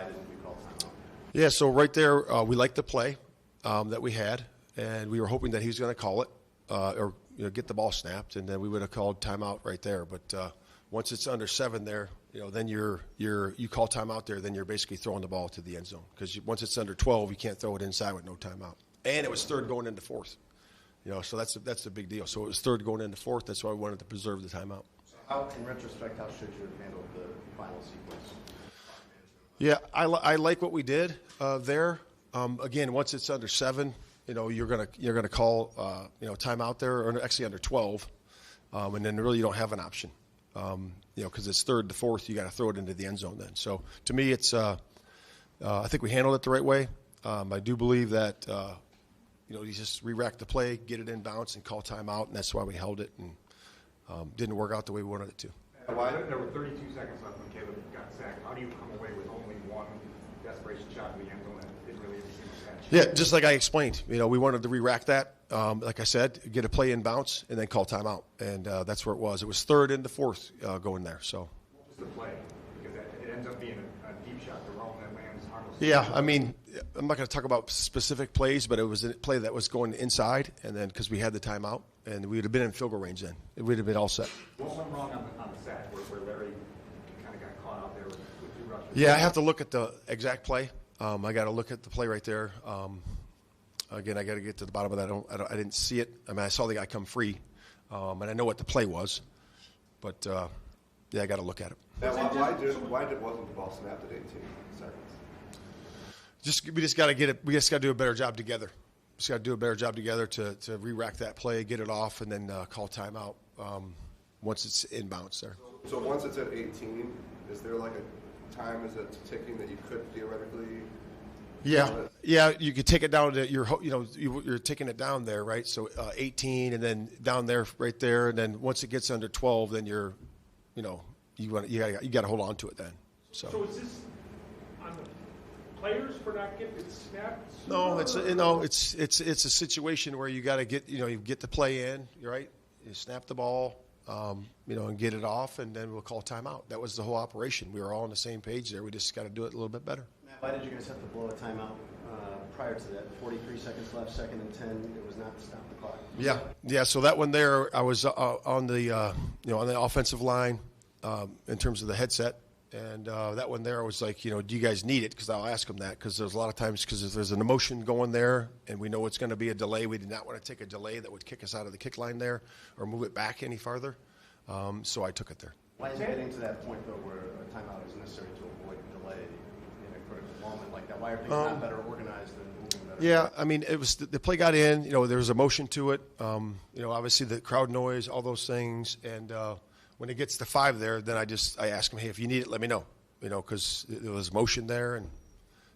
why didn't we call timeout? Yeah, so right there, we liked the play that we had, and we were hoping that he was going to call it or get the ball snapped, and then we would have called timeout right there. But once it's under 7 there, then you call timeout there, then you're basically throwing the ball to the end zone, because once it's under 12, you can't throw it inside with no timeout. And it was third going into fourth, so that's a big deal. So it was third going into fourth. That's why we wanted to preserve the timeout. So how, in retrospect, how should you have handled the final sequence? Yeah, I like what we did there. Again, once it's under 7, you're gonna call timeout there, or actually under 12, and then really you don't have an option. Because it's third to fourth, you got to throw it into the end zone then. So to me, it's I think we handled it the right way. I do believe that you just re-rack the play, get it in bounce, and call timeout, and that's why we held it, and didn't work out the way we wanted it to. There were 32 seconds left when Caleb got sacked. How do you come away with only one desperation shot in the end zone that didn't really seem to catch? Yeah, just like I explained, we wanted to re-rack that. Like I said, get a play in bounce and then call timeout, and that's where it was. It was third into fourth going there. So. What was the play? Because it ends up being a deep shot to Rome that lands harmless. Yeah, I mean, I'm not going to talk about specific plays, but it was a play that was going inside, and then because we had the timeout, and we would have been in field goal range then. It would have been all set. What went wrong on the sack where Larry kind of got caught out there with 2 rushes? Yeah, I have to look at the exact play. I got to look at the play right there. Again, I got to get to the bottom of that. I didn't see it. I mean, I saw the guy come free, and I know what the play was, but I got to look at it. Now, why wasn't the ball snapped at 18 seconds? We just got to get it. We just got to do a better job together. Just got to do a better job together to re-rack that play, get it off, and then call timeout once it's inbounds there. So once it's at 18, is there like a time is it ticking that you could theoretically? Yeah, you could take it down to you're taking it down there, right? So 18, and then down there, right there, and then once it gets under 12, then you got to hold on to it then. So is this on the players for not getting it snapped? No, it's a situation where you got to get you get the play in, right? You snap the ball, and get it off, and then we'll call timeout. That was the whole operation. We were all on the same page there. We just got to do it a little bit better. Why did you guys have to blow a timeout prior to that? 43 seconds left, 2nd and 10. It was not to stop the clock. Yeah. So that one there, I was on the on the offensive line in terms of the headset, and that one there I was like, do you guys need it? Because I'll ask them that, because there's a lot of times because there's an emotion going there, and we know it's going to be a delay. We did not want to take a delay that would kick us out of the kick line there or move it back any farther. So I took it there. Why is it getting to that point though, where a timeout is necessary to avoid delay? Moment like that? Why are things not better organized and moving better? Yeah, I mean, it was the play got in. There was emotion to it. Obviously the crowd noise, all those things, and when it gets to 5 there, then I ask him, hey, if you need it, let me know. Because there was motion there, and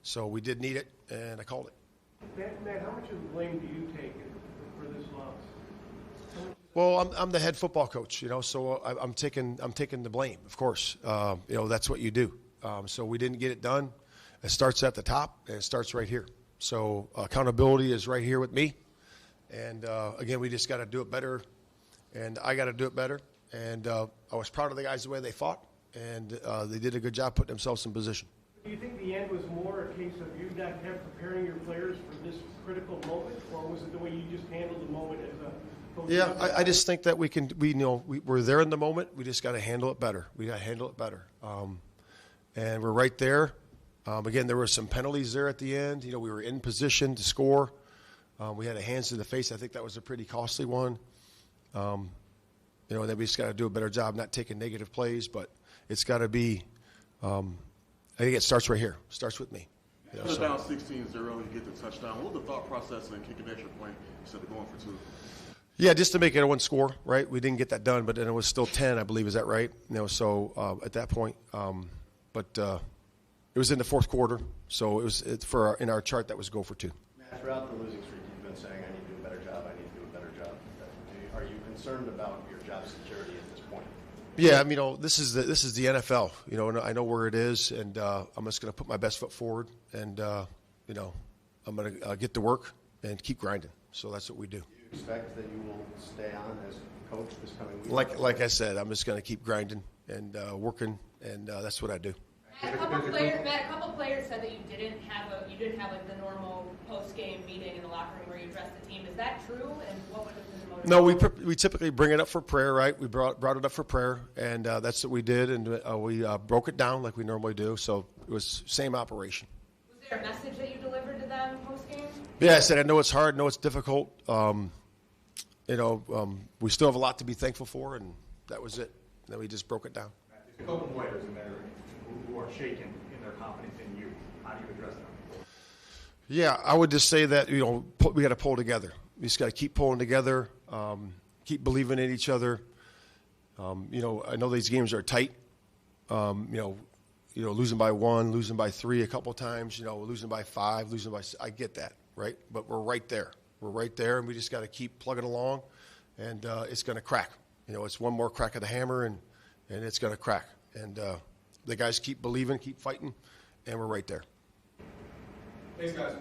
so we did need it, and I called it. Matt, how much of the blame do you take for this loss? Well, I'm the head football coach, so I'm taking the blame, of course. That's what you do. So we didn't get it done. It starts at the top, and it starts right here. So accountability is right here with me. And, again, we just got to do it better, and I got to do it better. And I was proud of the guys the way they fought, and they did a good job putting themselves in position. Do you think the end was more a case of you not preparing your players for this critical moment, or was it the way you just handled the moment as a coach? Yeah, I just think that we're there in the moment. We just got to handle it better. And we're right there. Again, there were some penalties there at the end. We were in position to score. We had a hands to the face. I think that was a pretty costly one. And then we just got to do a better job not taking negative plays, but it's got to be I think it starts right here. It starts with me. Down 16-0, you get the touchdown. What was the thought process in kicking an extra point instead of going for 2? Yeah, just to make it a 1 score, right? We didn't get that done, but then it was still 10, I believe. Is that right? So at that point, it was in the 4th quarter, so in our chart that was go for 2. Matt, throughout the losing streak, you've been saying, I need to do a better job, Are you concerned about your job security at this point? Yeah, this is the NFL. And I know where it is, and I'm just going to put my best foot forward, and I'm going to get to work and keep grinding. So that's what we do. Do you expect that you will stay on as coach this coming week? Like I said, I'm just going to keep grinding and working, and that's what I do. Matt, a couple players players said that you didn't have like the normal post-game meeting in the locker room where you address the team. Is that true? And what would have been the motivation? No, we typically bring it up for prayer, right? We brought it up for prayer, and that's what we did, and we broke it down like we normally do. So it was same operation. Was there a message that you delivered to them post-game? Yeah, I said I know it's hard, know it's difficult. We still have a lot to be thankful for, and that was it. And then we just broke it down. There's a couple players in there who are shaken in their confidence in you. How do you address them? Yeah, I would just say that we got to pull together. We just got to keep pulling together, keep believing in each other. I know these games are tight. Losing by 1, losing by 3 a couple of times. Losing by 5, losing by 6. I get that, right? But we're right there. We're right there, and we just got to keep plugging along, and it's going to crack. It's one more crack of the hammer, and it's going to crack. And the guys keep believing, keep fighting, and we're right there. Thanks, guys.